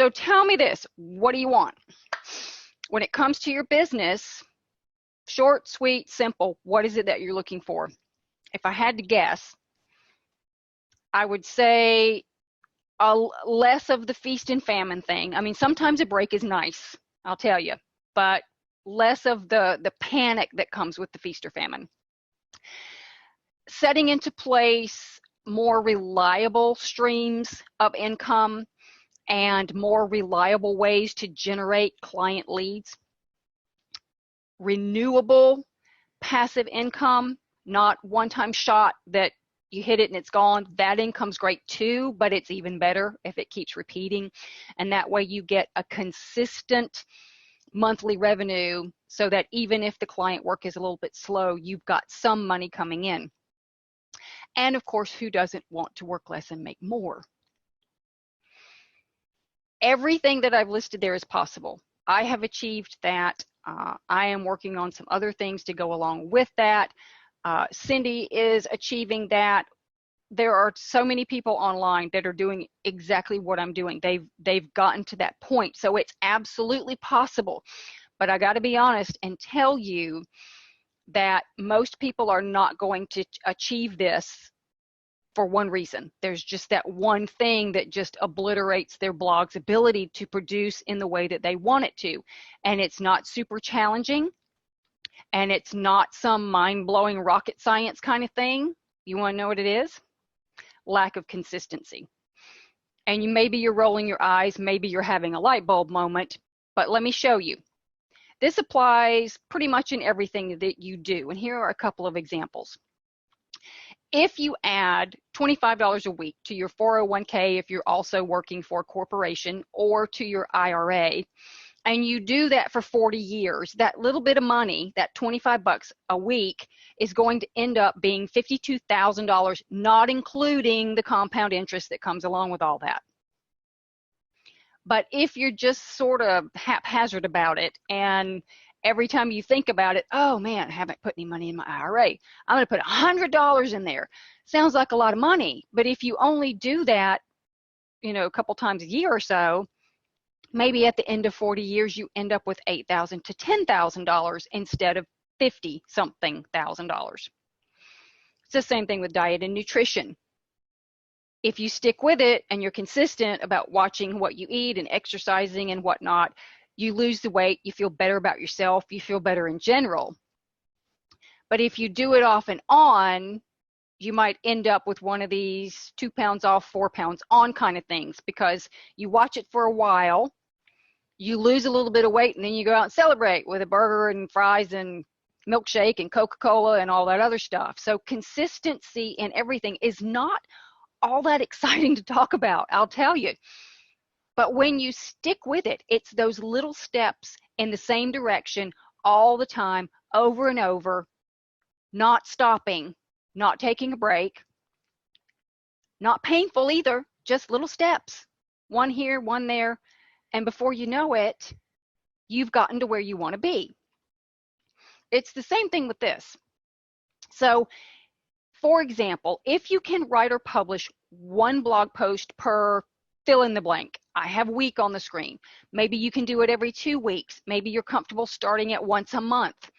So tell me this, what do you want? When it comes to your business, short, sweet, simple, what is it that you're looking for? If I had to guess, I would say less of the feast and famine thing. I mean, sometimes a break is nice, I'll tell you, but less of the panic that comes with the feast or famine. Setting into place more reliable streams of income and more reliable ways to generate client leads. Renewable passive income, not one-time shot that you hit it and it's gone. That income's great too, but it's even better if it keeps repeating. And that way you get a consistent monthly revenue so that even if the client work is a little bit slow, you've got some money coming in. And of course, who doesn't want to work less and make more? Everything that I've listed there is possible. I have achieved that. I am working on some other things to go along with that. Cindy is achieving that. There are so many people online that are doing exactly what I'm doing. They've gotten to that point. So it's absolutely possible. But I got to be honest and tell you that most people are not going to achieve this for one reason. There's just that one thing that just obliterates their blog's ability to produce in the way that they want it to. And it's not super challenging, and it's not some mind-blowing rocket science kind of thing. You want to know what it is? Lack of consistency. And maybe you're rolling your eyes, maybe you're having a light bulb moment, but let me show you. This applies pretty much in everything that you do, and here are a couple of examples. If you add $25 a week to your 401k if you're also working for a corporation, or to your IRA, and you do that for 40 years, that little bit of money, that 25 bucks a week, is going to end up being $52,000, not including the compound interest that comes along with all that. But if you're just sort of haphazard about it, and every time you think about it, oh man, I haven't put any money in my IRA, I'm going to put $100 in there. Sounds like a lot of money, but if you only do that, you know, a couple times a year or so, maybe at the end of 40 years, you end up with $8,000 to $10,000 instead of $50-something thousand. It's the same thing with diet and nutrition. If you stick with it and you're consistent about watching what you eat and exercising and whatnot, you lose the weight, you feel better about yourself, you feel better in general. But if you do it off and on, you might end up with one of these 2 pounds off, 4 pounds on kind of things, because you watch it for a while, you lose a little bit of weight, and then you go out and celebrate with a burger and fries and milkshake and Coca-Cola and all that other stuff. So consistency in everything is not all that exciting to talk about, I'll tell you. But when you stick with it, it's those little steps in the same direction all the time, over and over, not stopping, not taking a break, not painful either, just little steps, one here, one there, and before you know it, you've gotten to where you want to be. It's the same thing with this. So, for example, if you can write or publish one blog post per fill in the blank. I have week on the screen. Maybe you can do it every 2 weeks. Maybe you're comfortable starting at once a month.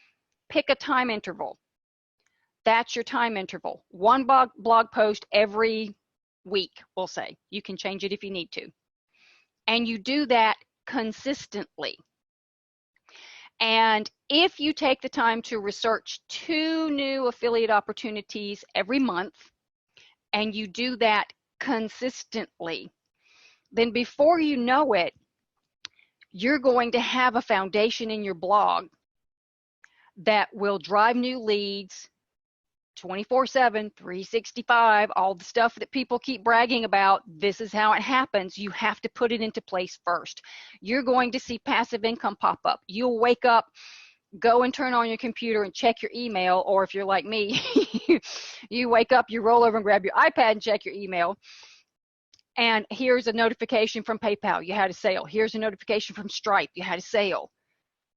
Pick a time interval. That's your time interval. One blog post every week, we'll say. You can change it if you need to. And you do that consistently. And if you take the time to research 2 new affiliate opportunities every month, and you do that consistently, then before you know it, you're going to have a foundation in your blog that will drive new leads 24/7, 365, all the stuff that people keep bragging about. This is how it happens. You have to put it into place first. You're going to see passive income pop up. You'll wake up, go and turn on your computer and check your email, or if you're like me, you wake up, you roll over and grab your iPad and check your email. And here's a notification from PayPal, you had a sale. Here's a notification from Stripe, you had a sale.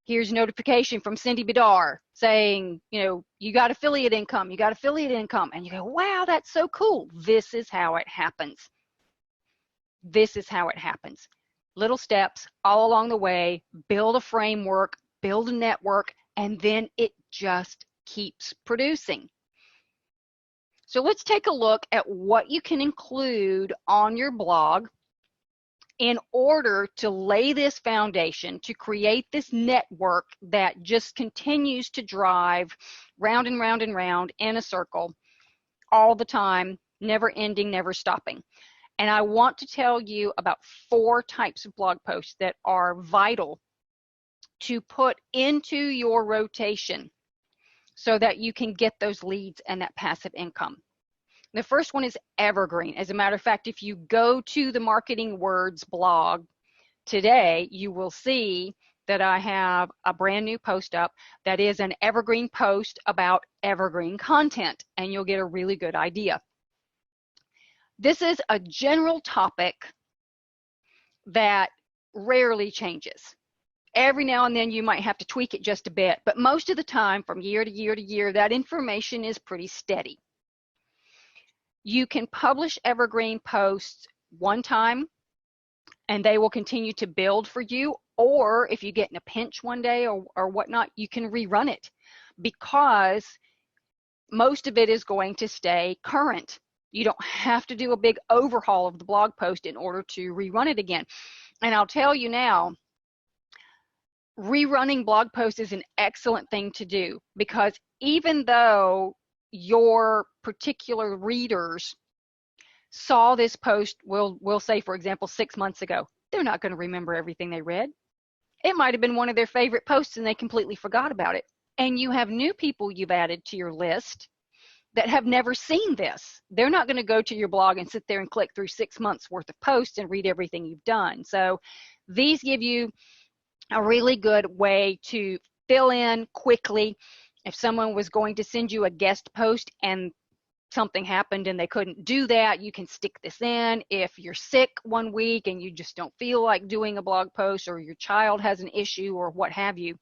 Here's a notification from Cindy Bidar saying, you know, you got affiliate income, you got affiliate income. And you go, wow, that's so cool. This is how it happens. This is how it happens. little steps all along the way, build a framework, build a network, and then it just keeps producing. So let's take a look at what you can include on your blog in order to lay this foundation, to create this network that just continues to drive round and round and round in a circle all the time, never ending, never stopping. And I want to tell you about 4 types of blog posts that are vital to put into your rotation so that you can get those leads and that passive income. The first one is evergreen. As a matter of fact, if you go to the Marketing Words blog today, you will see that I have a brand new post up that is an evergreen post about evergreen content, and you'll get a really good idea. This is a general topic that rarely changes. Every now and then you might have to tweak it just a bit, but most of the time, from year to year to year, that information is pretty steady. You can publish evergreen posts one time and they will continue to build for you, or if you get in a pinch one day or whatnot, you can rerun it because most of it is going to stay current. You don't have to do a big overhaul of the blog post in order to rerun it again. And I'll tell you now, rerunning blog posts is an excellent thing to do, because even though your particular readers saw this post, we'll say, for example, 6 months ago, they're not going to remember everything they read. It might have been one of their favorite posts and they completely forgot about it. And you have new people you've added to your list that have never seen this. They're not going to go to your blog and sit there and click through 6 months worth of posts and read everything you've done. So these give you a really good way to fill in quickly. If someone was going to send you a guest post and something happened and they couldn't do that, you can stick this in. If you're sick one week and you just don't feel like doing a blog post, or your child has an issue or what have you,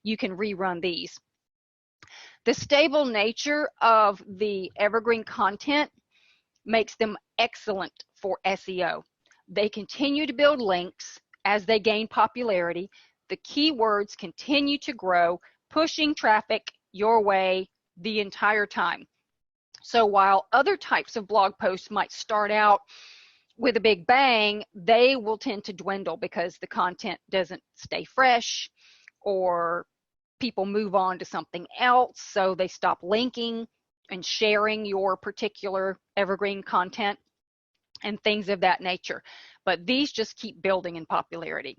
you can rerun these. The stable nature of the evergreen content makes them excellent for SEO. They continue to build links as they gain popularity. The keywords continue to grow, pushing traffic your way the entire time. So while other types of blog posts might start out with a big bang, they will tend to dwindle because the content doesn't stay fresh, or people move on to something else, so they stop linking and sharing your particular evergreen content and things of that nature. But these just keep building in popularity.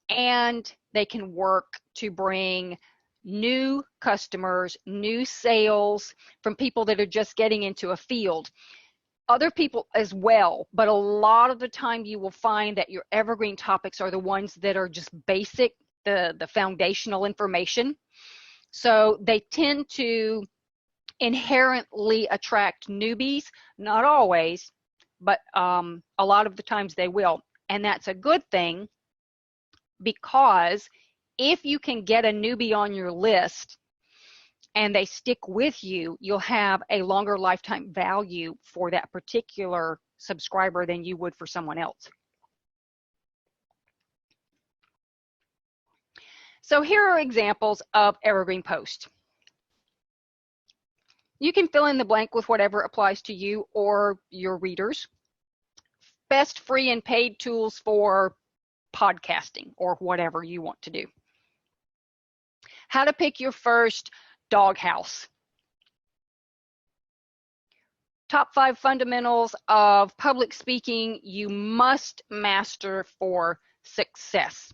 And they can work to bring new customers, new sales from people that are just getting into a field. Other people as well, but a lot of the time you will find that your evergreen topics are the ones that are just basic, the foundational information. So they tend to inherently attract newbies, not always, but a lot of the times they will. And that's a good thing, because if you can get a newbie on your list and they stick with you, you'll have a longer lifetime value for that particular subscriber than you would for someone else. So here are examples of evergreen posts. You can fill in the blank with whatever applies to you or your readers. Best free and paid tools for podcasting or whatever you want to do. How to pick your first doghouse. Top 5 fundamentals of public speaking you must master for success.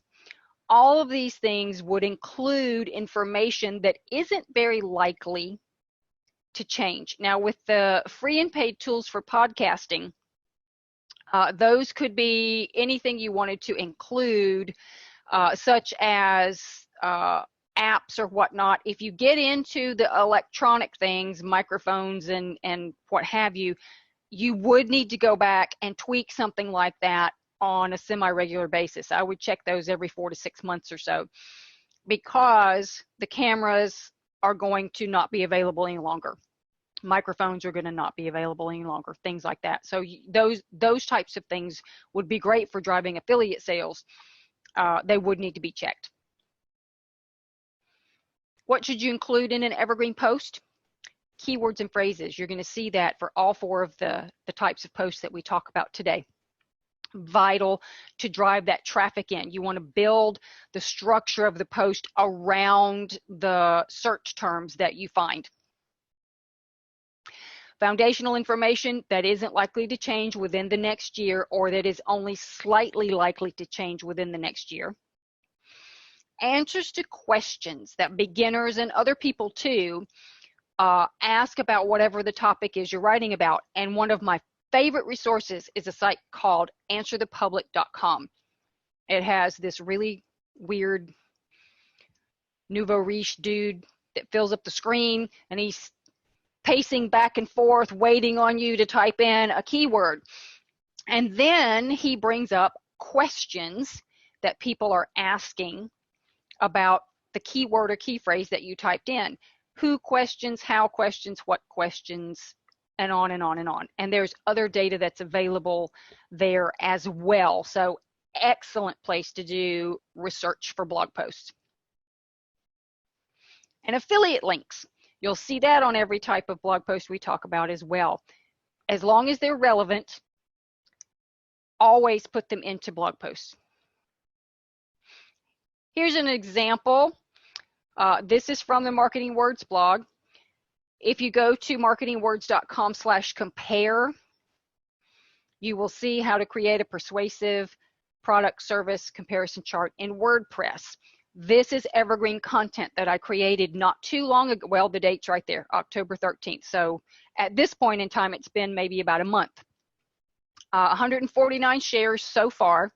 All of these things would include information that isn't very likely to change. Now, with the free and paid tools for podcasting, those could be anything you wanted to include, such as apps or whatnot. If you get into the electronic things, microphones and what have you, you would need to go back and tweak something like that on a semi-regular basis. I would check those every 4 to 6 months or so, because the cameras are going to not be available any longer. Microphones are going to not be available any longer, things like that. So those types of things would be great for driving affiliate sales. They would need to be checked. What should you include in an evergreen post? Keywords and phrases. You're going to see that for all 4 of the types of posts that we talk about today. Vital to drive that traffic in. You want to build the structure of the post around the search terms that you find. Foundational information that isn't likely to change within the next year, or that is only slightly likely to change within the next year. Answers to questions that beginners and other people too ask about whatever the topic is you're writing about. And one of my favorite resources is a site called answerthepublic.com. It has this really weird nouveau riche dude that fills up the screen, and he's pacing back and forth, waiting on you to type in a keyword. And then he brings up questions that people are asking about the keyword or key phrase that you typed in. Who questions, how questions, what questions, and on and on and on. And there's other data that's available there as well. So excellent place to do research for blog posts. And affiliate links. You'll see that on every type of blog post we talk about as well. As long as they're relevant, always put them into blog posts. Here's an example. This is from the Marketing Words blog. If you go to marketingwords.com/compare, you will see how to create a persuasive product service comparison chart in WordPress. This is evergreen content that I created not too long ago. Well, the date's right there, October 13th. So at this point in time, it's been maybe about a month. 149 shares so far,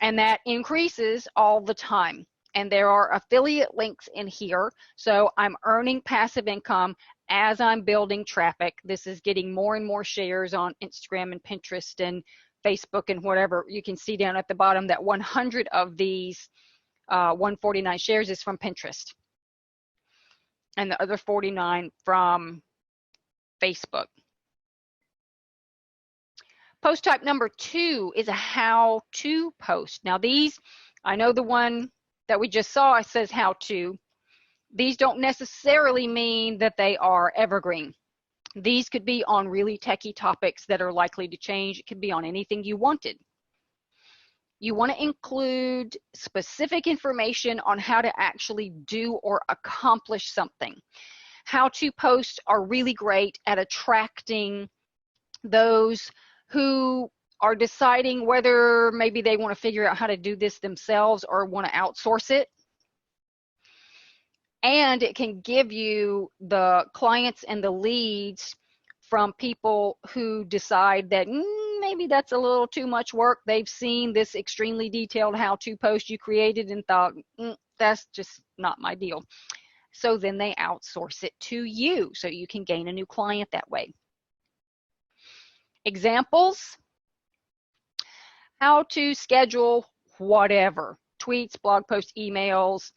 and that increases all the time. And there are affiliate links in here. So I'm earning passive income as I'm building traffic. This is getting more and more shares on Instagram and Pinterest and Facebook and whatever. You can see down at the bottom that 100 of these 149 shares is from Pinterest, and the other 49 from Facebook. Post type number 2 is a how-to post. Now these, I know the one that we just saw says how to. These don't necessarily mean that they are evergreen. These could be on really techie topics that are likely to change. It could be on anything you wanted. You want to include specific information on how to actually do or accomplish something. How-to posts are really great at attracting those who are deciding whether maybe they want to figure out how to do this themselves or want to outsource it. And it can give you the clients and the leads from people who decide that maybe that's a little too much work. They've seen this extremely detailed how-to post you created and thought, that's just not my deal. So then they outsource it to you so you can gain a new client that way. Examples: how to schedule whatever, tweets, blog posts, emails,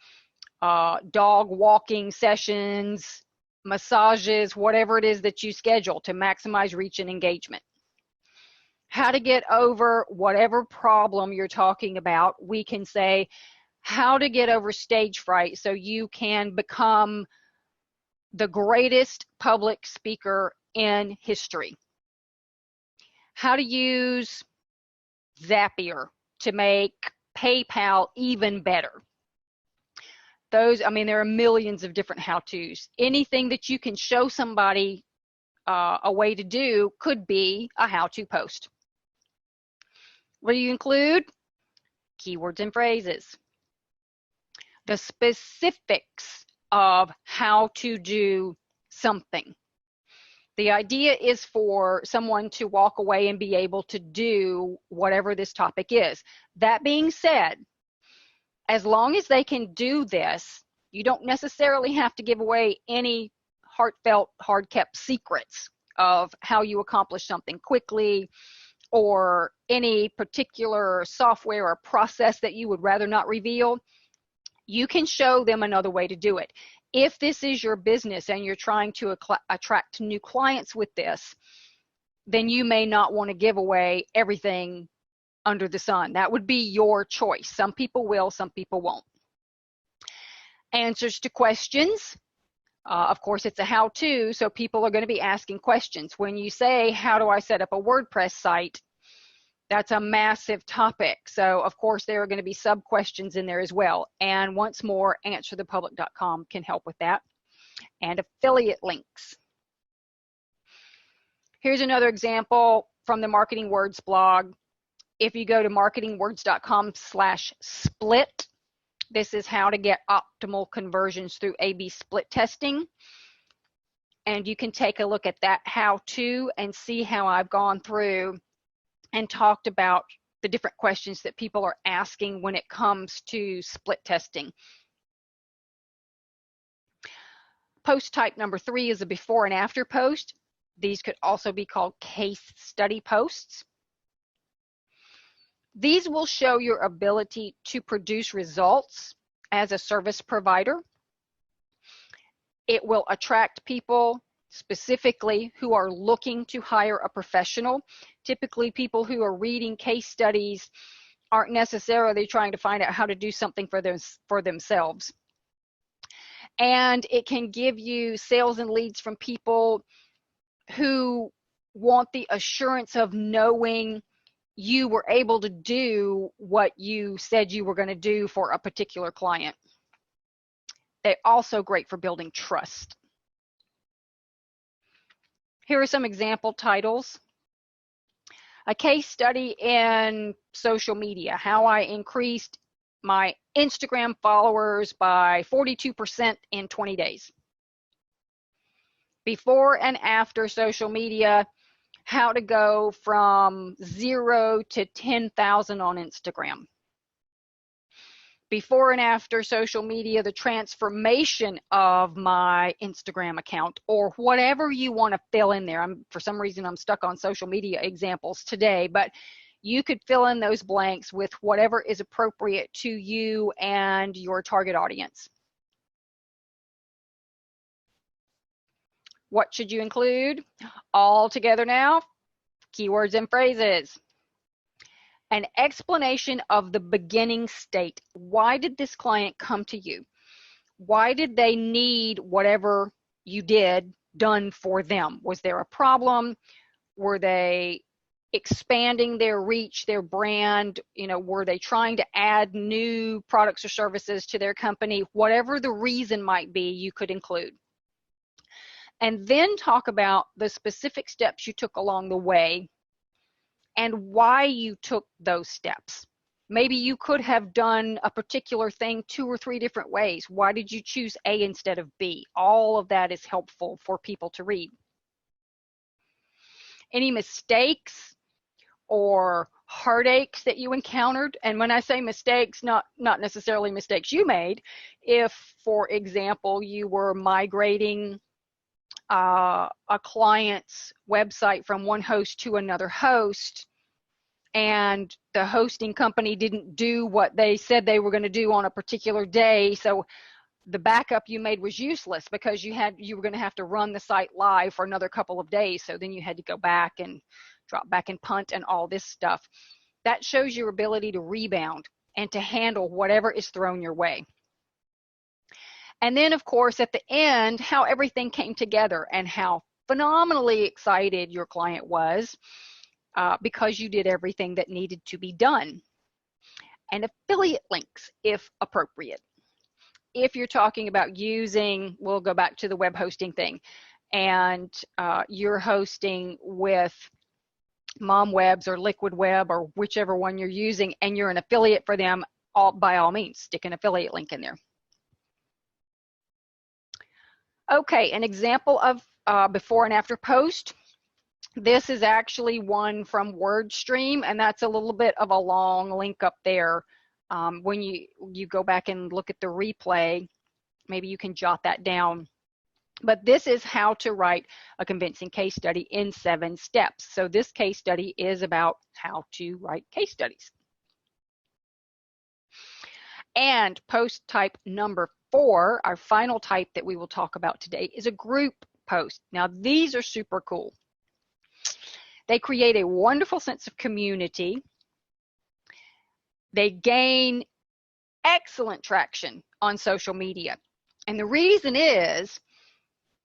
dog walking sessions, massages, whatever it is that you schedule to maximize reach and engagement. How to get over whatever problem you're talking about. We can say how to get over stage fright so you can become the greatest public speaker in history. How to use Zapier to make PayPal even better. Those, I mean, there are millions of different how-tos. Anything that you can show somebody a way to do could be a how-to post. What do you include? Keywords and phrases. The specifics of how to do something. The idea is for someone to walk away and be able to do whatever this topic is. That being said, as long as they can do this, you don't necessarily have to give away any heartfelt, hard-kept secrets of how you accomplish something quickly or any particular software or process that you would rather not reveal. You can show them another way to do it. If this is your business and you're trying to attract new clients with this, then you may not want to give away everything under the sun. That would be your choice. Some people will, some people won't. Answers to questions. Of course, it's a how-to, so people are going to be asking questions. When you say, how do I set up a WordPress site? That's a massive topic. So, of course, there are going to be sub-questions in there as well. And once more, answerthepublic.com can help with that. And affiliate links. Here's another example from the Marketing Words blog. If you go to marketingwords.com/split, this is how to get optimal conversions through A/B split testing. And you can take a look at that how-to and see how I've gone through and talked about the different questions that people are asking when it comes to split testing. Post type number 3 is a before and after post. These could also be called case study posts. These will show your ability to produce results as a service provider. It will attract people specifically who are looking to hire a professional. Typically, people who are reading case studies aren't necessarily trying to find out how to do something for themselves. And it can give you sales and leads from people who want the assurance of knowing you were able to do what you said you were going to do for a particular client. They're also great for building trust. Here are some example titles. A case study in social media, how I increased my Instagram followers by 42% in 20 days. Before and after social media, how to go from 0 to 10,000 on Instagram. Before and after social media, the transformation of my Instagram account, or whatever you want to fill in there. For some reason, I'm stuck on social media examples today, but you could fill in those blanks with whatever is appropriate to you and your target audience. What should you include? All together now, keywords and phrases. An explanation of the beginning state. Why did this client come to you? Why did they need whatever you did done for them? Was there a problem? Were they expanding their reach, their brand? Were they trying to add new products or services to their company? Whatever the reason might be, you could include. And then talk about the specific steps you took along the way and why you took those steps. Maybe you could have done a particular thing 2 or 3 different ways. Why did you choose A instead of B? All of that is helpful for people to read. Any mistakes or heartaches that you encountered? And when I say mistakes, not necessarily mistakes you made. If, for example, you were migrating a client's website from one host to another host, and the hosting company didn't do what they said they were going to do on a particular day, so the backup you made was useless because you were going to have to run the site live for another couple of days, so then you had to go back and drop back and punt and all this stuff. That shows your ability to rebound and to handle whatever is thrown your way. And then, of course, at the end, how everything came together and how phenomenally excited your client was because you did everything that needed to be done. And affiliate links, if appropriate. If you're talking about using, we'll go back to the web hosting thing, and you're hosting with MomWebs or Liquid Web or whichever one you're using, and you're an affiliate for them, by all means, stick an affiliate link in there. Okay, an example of before and after post. This is actually one from WordStream, and that's a little bit of a long link up there. When you go back and look at the replay, maybe you can jot that down. But this is how to write a convincing case study in 7 steps. So this case study is about how to write case studies. And post type number 4, our final type that we will talk about today, is a group post. Now, these are super cool. They create a wonderful sense of community. They gain excellent traction on social media. And the reason is,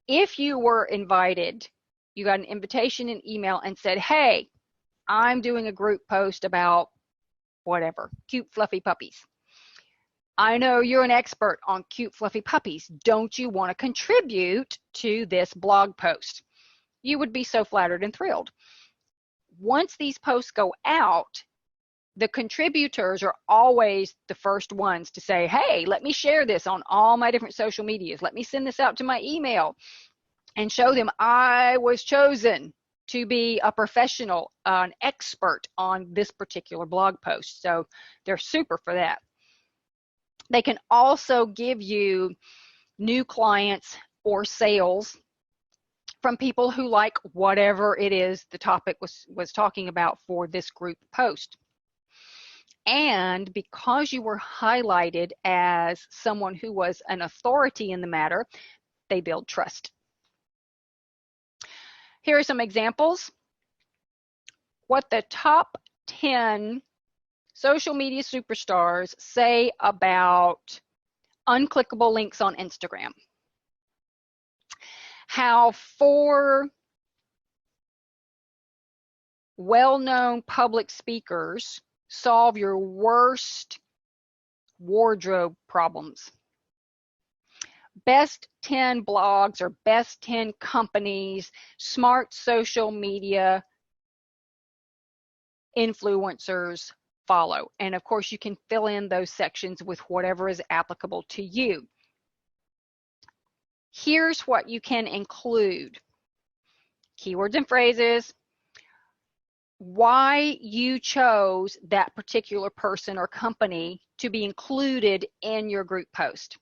if you were invited, you got an invitation in email and said, hey, I'm doing a group post about whatever, cute fluffy puppies. I know you're an expert on cute fluffy puppies. Don't you want to contribute to this blog post? You would be so flattered and thrilled. Once these posts go out, the contributors are always the first ones to say, hey, let me share this on all my different social medias. Let me send this out to my email and show them I was chosen to be a professional, an expert on this particular blog post. So they're super for that. They can also give you new clients or sales from people who like whatever it is the topic was talking about for this group post. And because you were highlighted as someone who was an authority in the matter, they build trust. Here are some examples. What the top 10 social media superstars say about unclickable links on Instagram. How 4 well-known public speakers solve your worst wardrobe problems. Best 10 blogs or best 10 companies, smart social media influencers follow. And of course, you can fill in those sections with whatever is applicable to you. Here's what you can include. Keywords and phrases, why you chose that particular person or company to be included in your group post.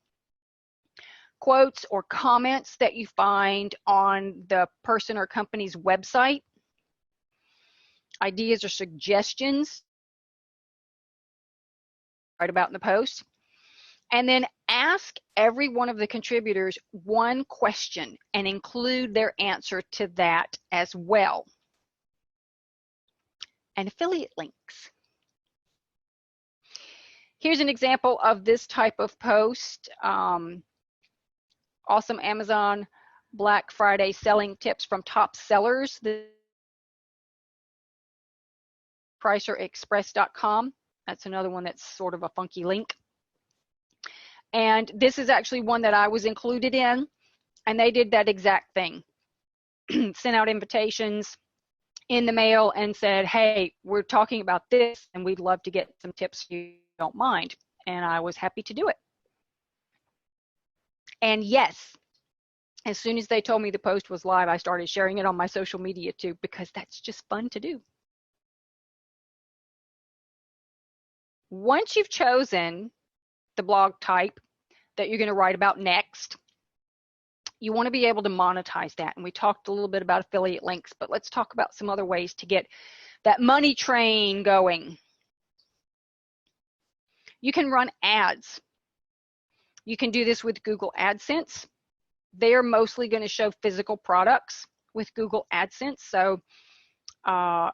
Quotes or comments that you find on the person or company's website. Ideas or suggestions right about in the post. And then ask every one of the contributors one question and include their answer to that as well. And affiliate links. Here's an example of this type of post. Awesome Amazon Black Friday selling tips from top sellers. PricerExpress.com. That's another one that's sort of a funky link. And this is actually one that I was included in, and they did that exact thing. Sent out invitations in the mail and said, hey, we're talking about this and we'd love to get some tips if you don't mind. And I was happy to do it. And yes, as soon as they told me the post was live, I started sharing it on my social media too, because that's just fun to do. Once you've chosen the blog type that you're going to write about next, you want to be able to monetize that. And we talked a little bit about affiliate links, but let's talk about some other ways to get that money train going. You can run ads. You can do this with Google AdSense. They're mostly going to show physical products with Google AdSense. So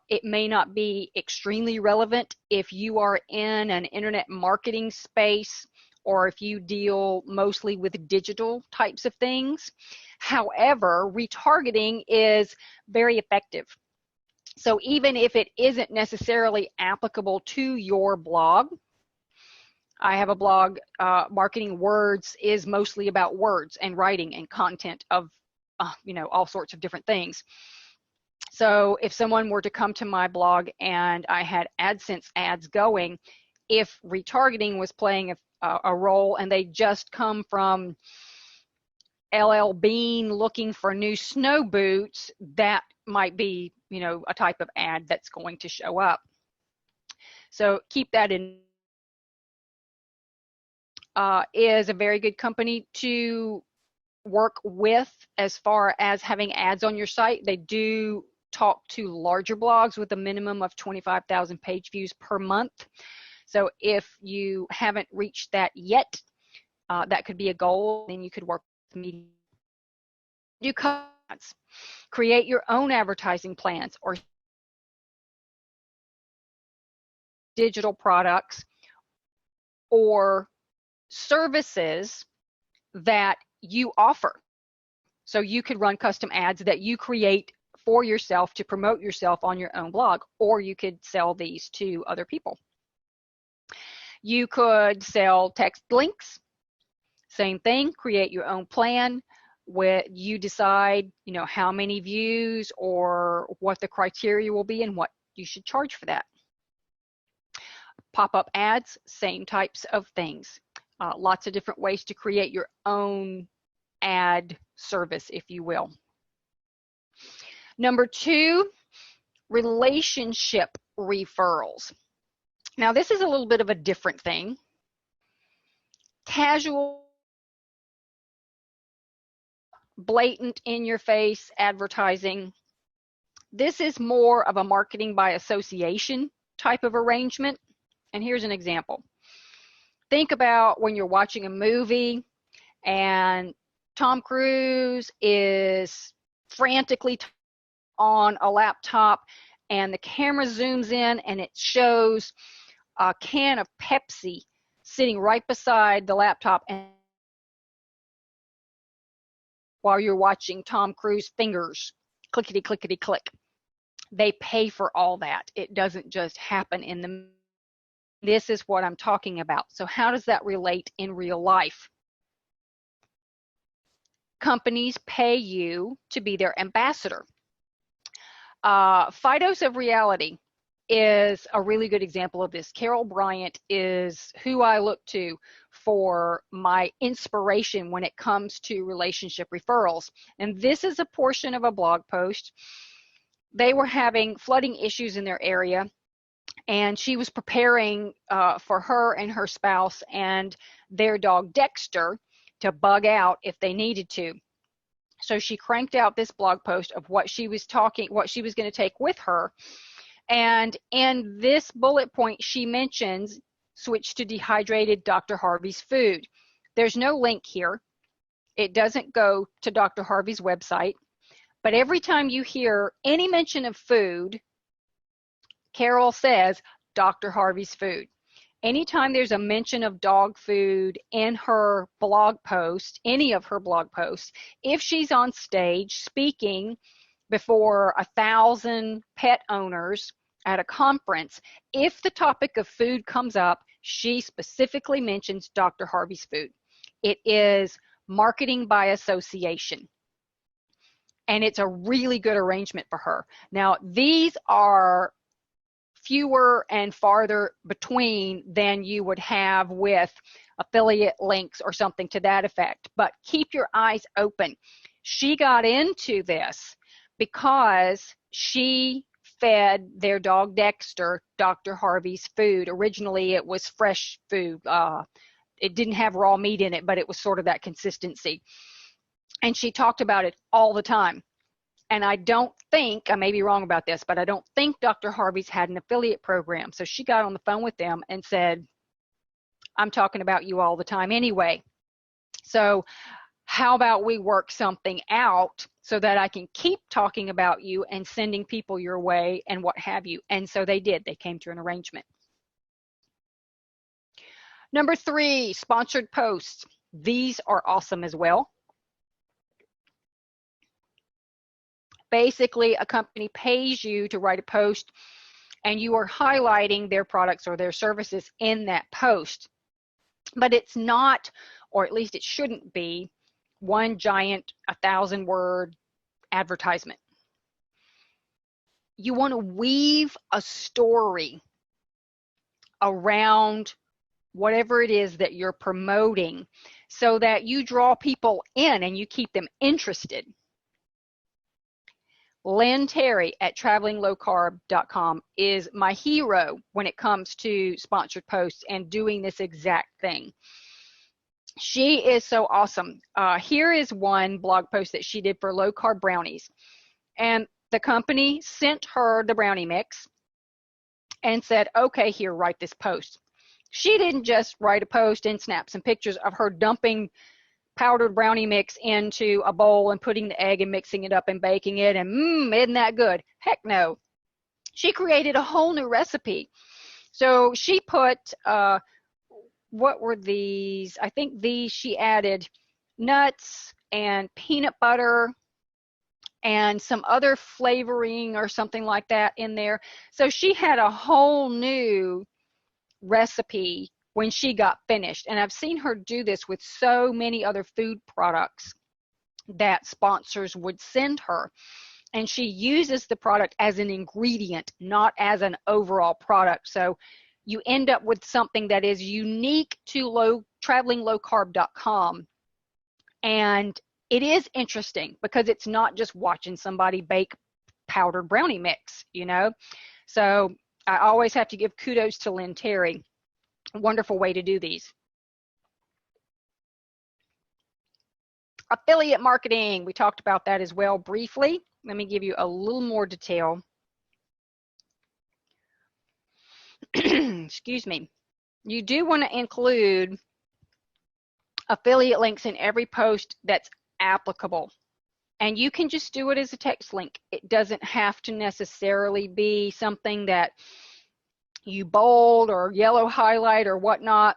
it may not be extremely relevant if you are in an internet marketing space or if you deal mostly with digital types of things. However, retargeting is very effective. So even if it isn't necessarily applicable to your blog, I have a blog, Marketing Words is mostly about words and writing and content of, all sorts of different things. So if someone were to come to my blog and I had AdSense ads going, if retargeting was playing a role and they just come from LL Bean looking for new snow boots, that might be, a type of ad that's going to show up. So keep that in. Is a very good company to work with as far as having ads on your site. They do talk to larger blogs with a minimum of 25,000 page views per month. So if you haven't reached that yet, That could be a goal, and you could work with media. Do cuts. Create your own advertising plans or digital products or services that you offer. So you could run custom ads that you create for yourself to promote yourself on your own blog, or you could sell these to other people. You could sell text links. Same thing, create your own plan. Where you decide, how many views or what the criteria will be and what you should charge for that. Pop-up ads, same types of things. Lots of different ways to create your own ad service, if you will. Number 2, relationship referrals. Now, this is a little bit of a different thing. Casual, blatant, in-your-face advertising. This is more of a marketing by association type of arrangement. And here's an example. Think about when you're watching a movie and Tom Cruise is frantically on a laptop and the camera zooms in and it shows a can of Pepsi sitting right beside the laptop, and while you're watching Tom Cruise fingers clickety clickety click. They pay for all that. It doesn't just happen in the. This is what I'm talking about. So how does that relate in real life? Companies pay you to be their ambassador. Fidos of Reality is a really good example of this. Carol Bryant is who I look to for my inspiration when it comes to relationship referrals. And this is a portion of a blog post. They were having flooding issues in their area, and she was preparing for her and her spouse and their dog Dexter to bug out if they needed to. So she cranked out this blog post of what she was going to take with her. And in this bullet point, she mentions switch to dehydrated Dr. Harvey's food. There's no link here. It doesn't go to Dr. Harvey's website. But every time you hear any mention of food, Carol says Dr. Harvey's food. Anytime there's a mention of dog food in her blog post, any of her blog posts, if she's on stage speaking before 1,000 pet owners at a conference, if the topic of food comes up, she specifically mentions Dr. Harvey's food. It is marketing by association. And it's a really good arrangement for her. Now, these are fewer and farther between than you would have with affiliate links or something to that effect. But keep your eyes open. She got into this because she fed their dog Dexter Dr. Harvey's food. Originally, it was fresh food. It didn't have raw meat in it, but it was sort of that consistency. And she talked about it all the time. And I don't think, I may be wrong about this, but I don't think Dr. Harvey's had an affiliate program. So she got on the phone with them and said, I'm talking about you all the time anyway. So how about we work something out so that I can keep talking about you and sending people your way and what have you. And so they did. They came to an arrangement. Number 3, sponsored posts. These are awesome as well. Basically, a company pays you to write a post, and you are highlighting their products or their services in that post. But it's not, or at least it shouldn't be, one giant 1,000-word advertisement. You want to weave a story around whatever it is that you're promoting so that you draw people in and you keep them interested. Lynn Terry at travelinglowcarb.com is my hero when it comes to sponsored posts and doing this exact thing. She is so awesome. Here is one blog post that she did for low carb brownies. And the company sent her the brownie mix and said, okay, here, write this post. She didn't just write a post and snap some pictures of her dumping powdered brownie mix into a bowl and putting the egg and mixing it up and baking it and isn't that good? Heck no. She created a whole new recipe. So she put, what were these? I think these, she added nuts and peanut butter and some other flavoring or something like that in there. So she had a whole new recipe when she got finished. And I've seen her do this with so many other food products that sponsors would send her. And she uses the product as an ingredient, not as an overall product. So you end up with something that is unique to travelinglowcarb.com. And it is interesting because it's not just watching somebody bake powdered brownie mix, you know. So I always have to give kudos to Lynn Terry. Wonderful way to do these. Affiliate marketing, we talked about that as well briefly. Let me give you a little more detail. Excuse me. You do want to include affiliate links in every post that's applicable. And you can just do it as a text link. It doesn't have to necessarily be something that you bold or yellow highlight or whatnot,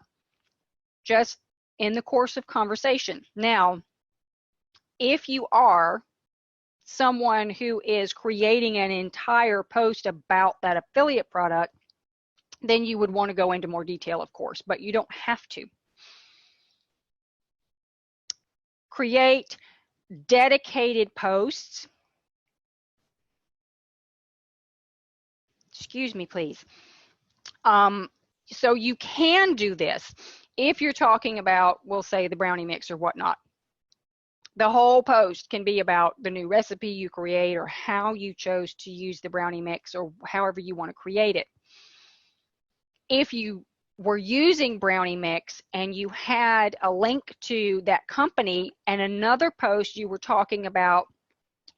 just in the course of conversation. Now, if you are someone who is creating an entire post about that affiliate product, then you would want to go into more detail, of course, but you don't have to. Create dedicated posts. Excuse me, please. So you can do this if you're talking about, we'll say, the brownie mix or whatnot. The whole post can be about the new recipe you create or how you chose to use the brownie mix or however you want to create it. If you were using brownie mix and you had a link to that company and another post you were talking about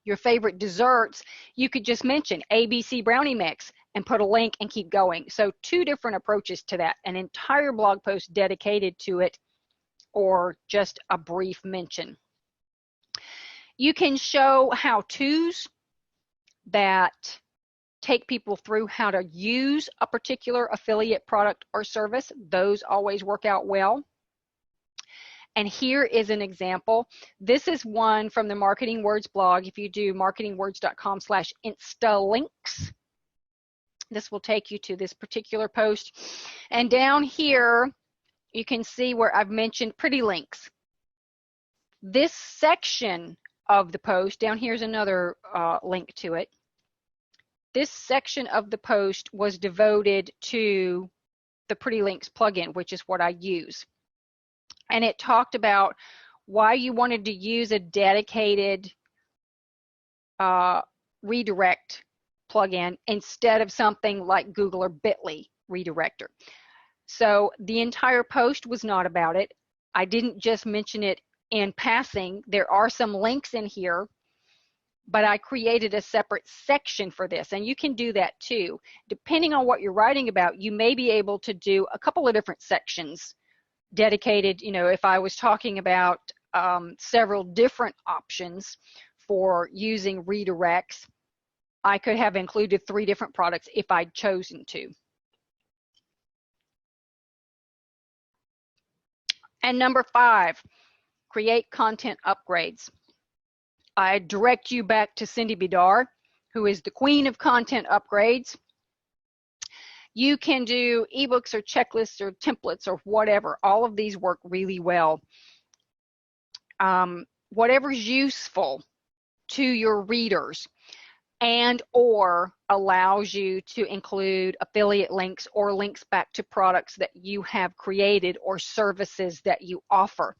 your favorite desserts, you could just mention ABC brownie mix and put a link and keep going. So two different approaches to that, an entire blog post dedicated to it or just a brief mention. You can show how-tos that take people through how to use a particular affiliate product or service. Those always work out well. And here is an example. This is one from the Marketing Words blog. If you do marketingwords.com/instalinks, this will take you to this particular post. And down here, you can see where I've mentioned pretty links. This section of the post, down here's another link to it. This section of the post was devoted to the Pretty Links plugin, which is what I use. And it talked about why you wanted to use a dedicated redirect plugin instead of something like Google or Bitly redirector. So the entire post was not about it. I didn't just mention it in passing. There are some links in here, but I created a separate section for this, and you can do that too. Depending on what you're writing about, you may be able to do a couple of different sections dedicated. You know, if I was talking about several different options for using redirects, I could have included 3 different products if I'd chosen to. And number 5, create content upgrades. I direct you back to Cindy Bidar, who is the queen of content upgrades. You can do ebooks or checklists or templates or whatever. All of these work really well. Whatever's useful to your readers and or allows you to include affiliate links or links back to products that you have created or services that you offer.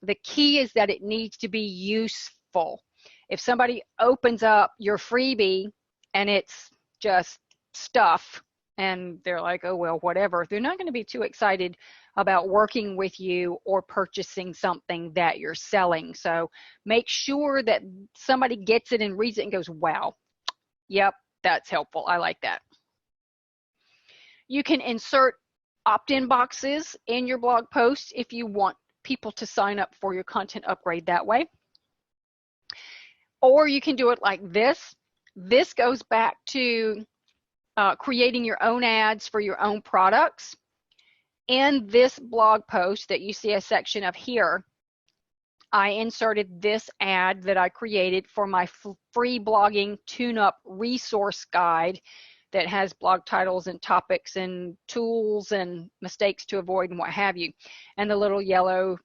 The key is that it needs to be useful. If somebody opens up your freebie and it's just stuff and they're like, oh, well, whatever, they're not going to be too excited about working with you or purchasing something that you're selling. So make sure that somebody gets it and reads it and goes, wow, yep, that's helpful. I like that. You can insert opt-in boxes in your blog posts if you want people to sign up for your content upgrade that way. Or you can do it like this. This goes back to creating your own ads for your own products. In this blog post that you see a section of here, I inserted this ad that I created for my free blogging tune-up resource guide that has blog titles and topics and tools and mistakes to avoid and what have you, and the little yellow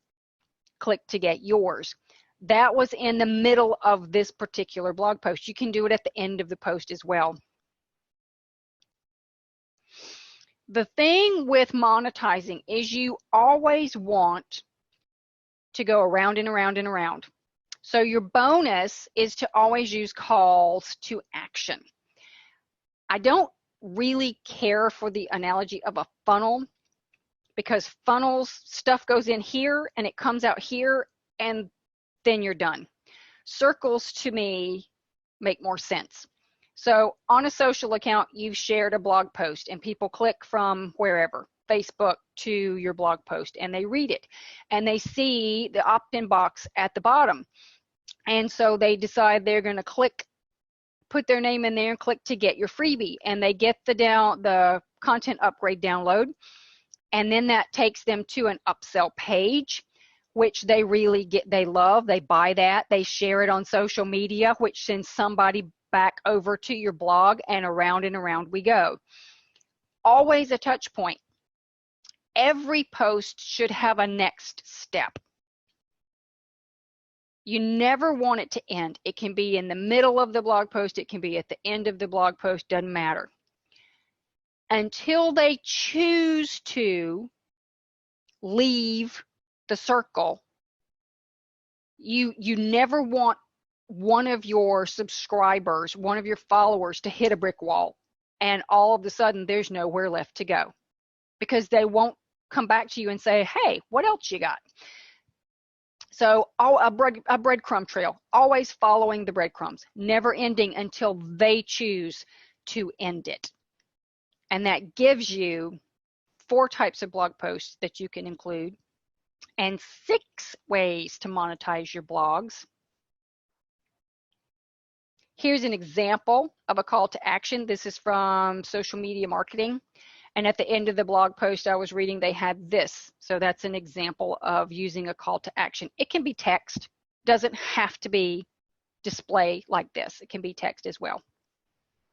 click to get yours. That was in the middle of this particular blog post. You can do it at the end of the post as well. The thing with monetizing is you always want to go around and around and around. So your bonus is to always use calls to action. I don't really care for the analogy of a funnel, because funnels, stuff goes in here and it comes out here and then you're done. Circles to me make more sense. So on a social account, you've shared a blog post and people click from wherever, Facebook to your blog post, and they read it and they see the opt-in box at the bottom. And so they decide they're going to click, put their name in there and click to get your freebie, and they get the content upgrade download. And then that takes them to an upsell page, which they really they love. They buy that, they share it on social media, which sends somebody back over to your blog, and around we go. Always a touch point. Every post should have a next step. You never want it to end. It can be in the middle of the blog post, it can be at the end of the blog post, doesn't matter. Until they choose to leave the circle, you never want one of your subscribers, one of your followers to hit a brick wall and all of a sudden there's nowhere left to go, because they won't come back to you and say, hey, what else you got? So a breadcrumb trail, always following the breadcrumbs, never ending until they choose to end it. And that gives you 4 types of blog posts that you can include and 6 ways to monetize your blogs. Here's an example of a call to action. This is from Social Media Marketing. And at the end of the blog post I was reading, they had this. So that's an example of using a call to action. It can be text, doesn't have to be display like this. It can be text as well.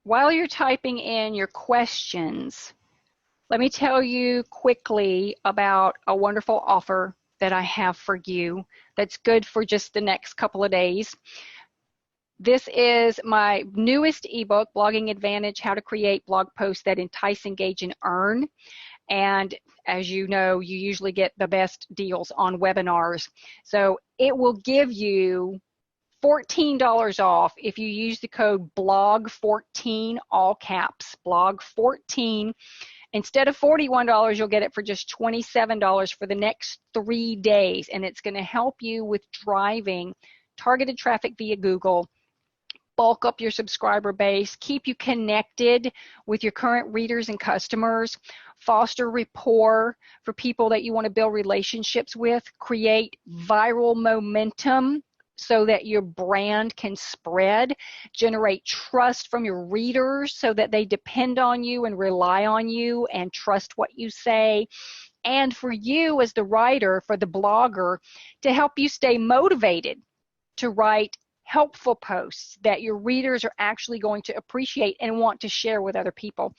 While you're typing in your questions, let me tell you quickly about a wonderful offer that I have for you that's good for just the next couple of days. This is my newest ebook, Blogging Advantage, How to Create Blog Posts That Entice, Engage, and Earn. And as you know, you usually get the best deals on webinars. So it will give you $14 off if you use the code BLOG14, all caps, BLOG14. Instead of $41, you'll get it for just $27 for the next 3 days. And it's going to help you with driving targeted traffic via Google, bulk up your subscriber base, keep you connected with your current readers and customers, foster rapport for people that you want to build relationships with, create viral momentum so that your brand can spread, generate trust from your readers so that they depend on you and rely on you and trust what you say, and for you as the writer, for the blogger, to help you stay motivated to write helpful posts that your readers are actually going to appreciate and want to share with other people.